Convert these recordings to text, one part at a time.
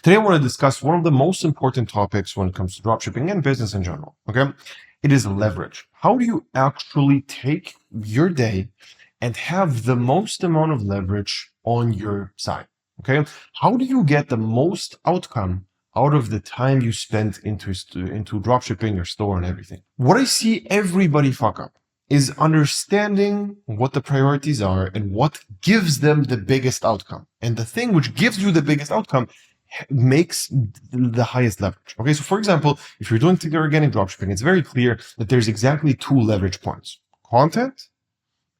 Today, I want to discuss one of the most important topics when it comes to dropshipping and business in general. Okay. It is leverage. How do you actually take your day and have the most amount of leverage on your side? Okay. How do you get the most outcome out of the time you spent into dropshipping your store and everything? What I see everybody fuck up is understanding what the priorities are and what gives them the biggest outcome. And the thing which gives you the biggest outcome makes the highest leverage. Okay, so for example, if you're doing organic dropshipping, it's very clear that there's exactly two leverage points: content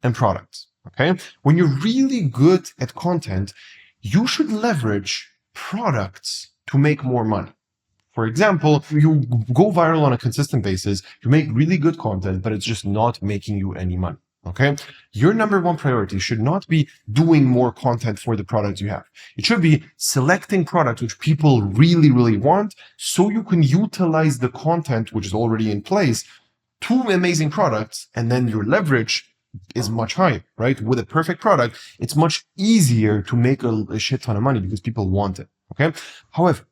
and products. Okay, when you're really good at content, you should leverage products to make more money. For example, you go viral on a consistent basis, you make really good content, but it's just not making you any money. Okay. Your number one priority should not be doing more content for the products you have. It should be selecting products which people really, really want, so you can utilize the content which is already in place to amazing products. And then your leverage is much higher, right? With a perfect product, it's much easier to make a shit ton of money because people want it. Okay. However,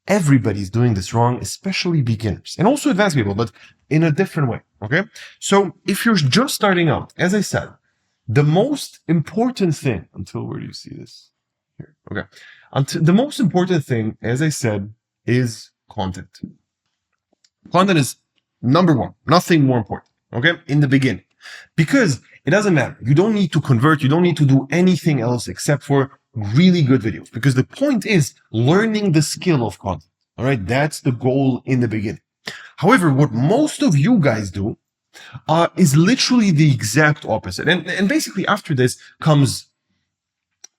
everybody's doing this wrong, especially beginners and also advanced people, but in a different way. Okay. So if you're just starting out, as I said, the most important thing where do you see this? Here. Okay. The most important thing, as I said, is content. Content is number one, nothing more important. Okay. In the beginning, because it doesn't matter. You don't need to convert. You don't need to do anything else except for really good videos, because the point is learning the skill of content. All right. That's the goal in the beginning. However, what most of you guys do is literally the exact opposite. And basically after this comes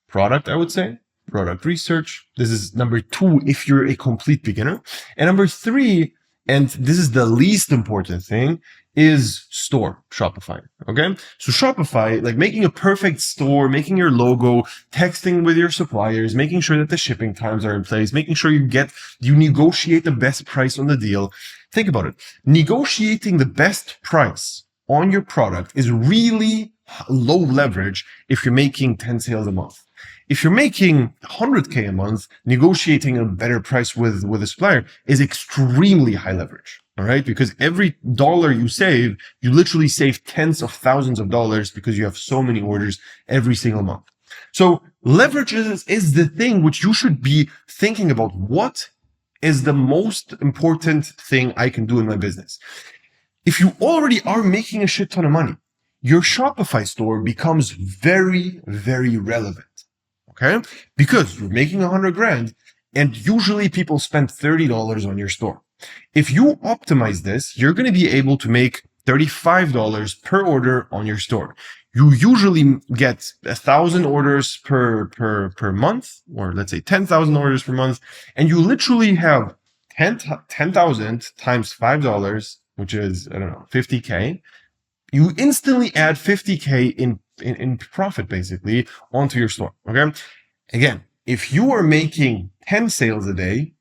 product, I would say, product research. This is number two if you're a complete beginner. And number three, and this is the least important thing, is store, Shopify. Okay. So Shopify, like making a perfect store, making your logo, texting with your suppliers, making sure that the shipping times are in place, making sure you negotiate the best price on the deal. Think about it. Negotiating the best price on your product is really low leverage if you're making 10 sales a month. If you're making 100K a month, negotiating a better price with a supplier is extremely high leverage. All right. Because every dollar you save, you literally save tens of thousands of dollars because you have so many orders every single month. So leverage is the thing which you should be thinking about. What is the most important thing I can do in my business? If you already are making a shit ton of money, your Shopify store becomes very, very relevant. Okay. Because you're making 100 grand and usually people spend $30 on your store. If you optimize this, you're going to be able to make $35 per order on your store. You usually get 1,000 orders per month, or let's say 10,000 orders per month. And you literally have 10,000 times $5, which is, I don't know, 50K. You instantly add 50K in profit basically onto your store. Okay. Again, if you are making 10 sales a day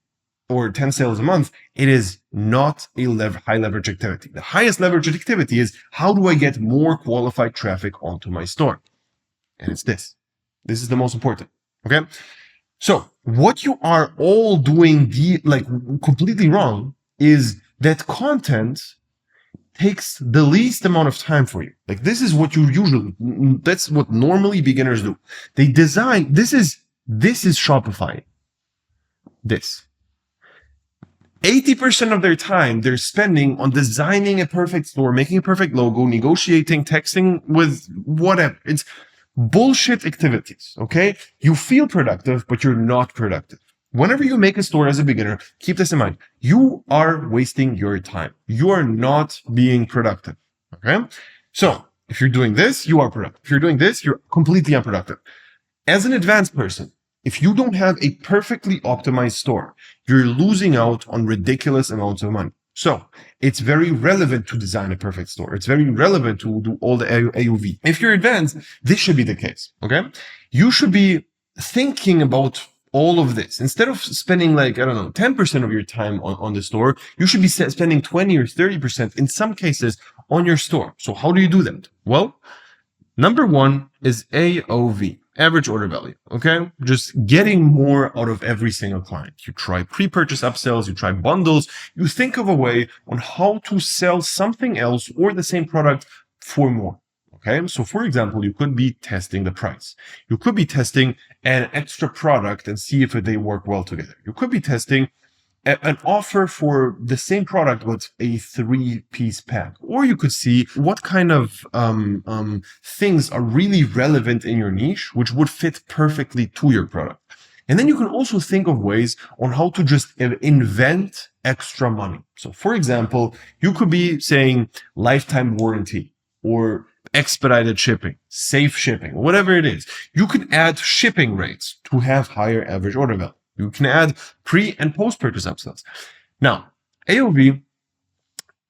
or 10 sales a month, it is not a high leverage activity. The highest leverage activity is, how do I get more qualified traffic onto my store? And it's this. This is the most important. Okay. So what you are all doing completely wrong is that content takes the least amount of time for you. Like this is what that's what normally beginners do. They design, this is Shopify. This. 80% of their time they're spending on designing a perfect store, making a perfect logo, negotiating, texting with whatever. It's bullshit activities. Okay. You feel productive, but you're not productive. Whenever you make a store as a beginner, keep this in mind. You are wasting your time. You are not being productive. Okay. So if you're doing this, you are productive. If you're doing this, you're completely unproductive. As an advanced person, if you don't have a perfectly optimized store, you're losing out on ridiculous amounts of money. So it's very relevant to design a perfect store. It's very relevant to do all the AUV. If you're advanced, this should be the case. Okay. You should be thinking about all of this. Instead of spending 10% of your time on the store, you should be spending 20 or 30% in some cases on your store. So how do you do that? Well, number one is AOV. average order value, okay? Just getting more out of every single client. You try pre-purchase upsells, you try bundles, you think of a way on how to sell something else or the same product for more. Okay, so for example, you could be testing the price. You could be testing an extra product and see if they work well together. You could be testing an offer for the same product with a 3-piece pack, or you could see what kind of things are really relevant in your niche, which would fit perfectly to your product. And then you can also think of ways on how to just invent extra money. So for example, you could be saying lifetime warranty or expedited shipping, safe shipping, whatever it is. You could add shipping rates to have higher average order value. You can add pre and post purchase upsells. Now, AOV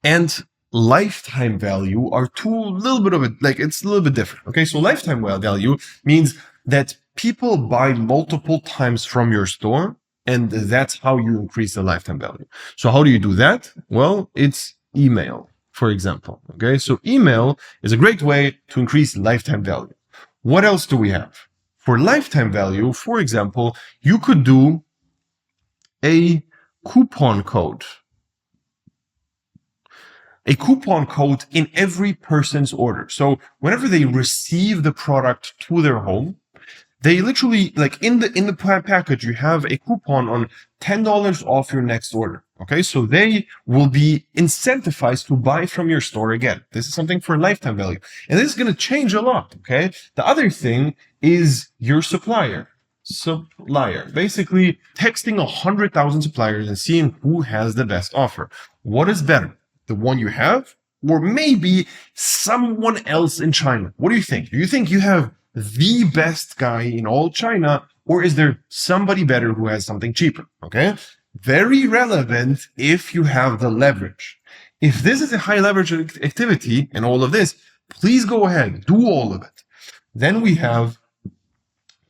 and lifetime value are two little bit of it, like it's a little bit different. Okay, so lifetime value means that people buy multiple times from your store, and that's how you increase the lifetime value. So how do you do that? Well, it's email, for example. Okay, so email is a great way to increase lifetime value. What else do we have? For lifetime value, for example, you could do a coupon code. A coupon code in every person's order. So whenever they receive the product to their home, they literally, like in the package, you have a coupon on $10 off your next order. Okay, so they will be incentivized to buy from your store again. This is something for lifetime value. And this is going to change a lot. Okay, the other thing is your supplier. Basically texting 100,000 suppliers and seeing who has the best offer. What is better? The one you have, or maybe someone else in China? What do you think? Do you think you have the best guy in all China, or is there somebody better who has something cheaper? Okay, very relevant if you have the leverage. If this is a high leverage activity and all of this, please go ahead, do all of it. Then we have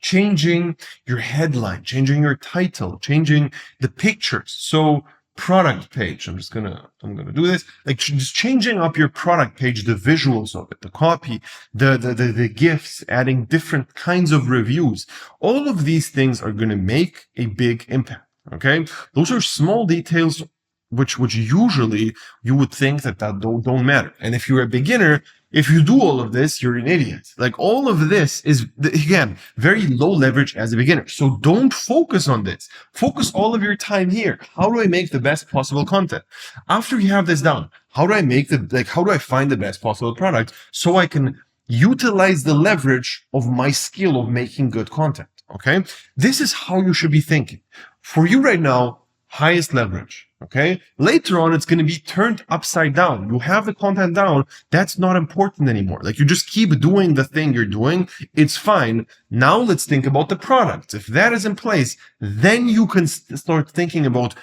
changing your headline, changing your title, changing the pictures. So product page, I'm gonna do this, like just changing up your product page, the visuals of it, the copy, the GIFs, adding different kinds of reviews. All of these things are gonna make a big impact. Okay, those are small details which usually you would think that don't matter. And if you're a beginner, if you do all of this, you're an idiot. Like all of this is, again, very low leverage as a beginner. So don't focus on this. Focus all of your time here. How do I make the best possible content? After you have this down, how do I find the best possible product so I can utilize the leverage of my skill of making good content? Okay. This is how you should be thinking. For you right now, highest leverage. Okay. Later on, it's going to be turned upside down. You have the content down. That's not important anymore. Like you just keep doing the thing you're doing. It's fine. Now let's think about the product. If that is in place, then you can start thinking about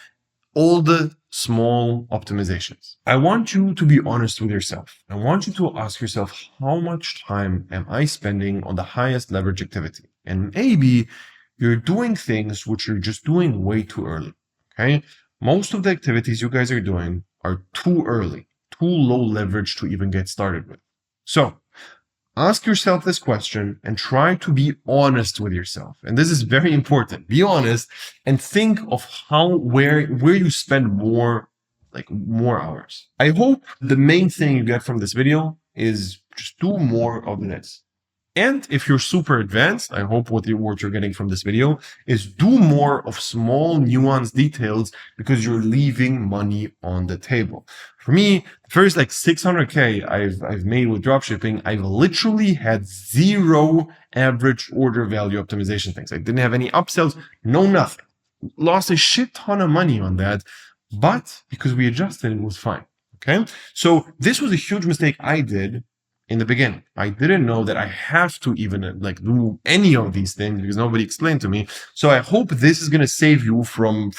all the small optimizations. I want you to be honest with yourself. I want you to ask yourself, how much time am I spending on the highest leverage activity? And maybe you're doing things which you're just doing way too early. Okay. Most of the activities you guys are doing are too early, too low leverage to even get started with. So ask yourself this question and try to be honest with yourself. And this is very important. Be honest and think of where you spend more hours. I hope the main thing you get from this video is just do more of this. And if you're super advanced, I hope what you're getting from this video is do more of small nuanced details because you're leaving money on the table. For me, the first like 600K I've made with dropshipping, I've literally had zero average order value optimization things. I didn't have any upsells, no nothing. Lost a shit ton of money on that, but because we adjusted, it was fine. Okay. So this was a huge mistake I did in the beginning. I didn't know that I have to even do any of these things because nobody explained to me. So I hope this is going to save you from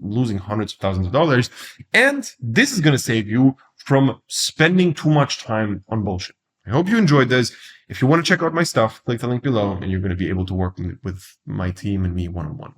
losing hundreds of thousands of dollars. And this is going to save you from spending too much time on bullshit. I hope you enjoyed this. If you want to check out my stuff, click the link below and you're going to be able to work with my team and me one-on-one.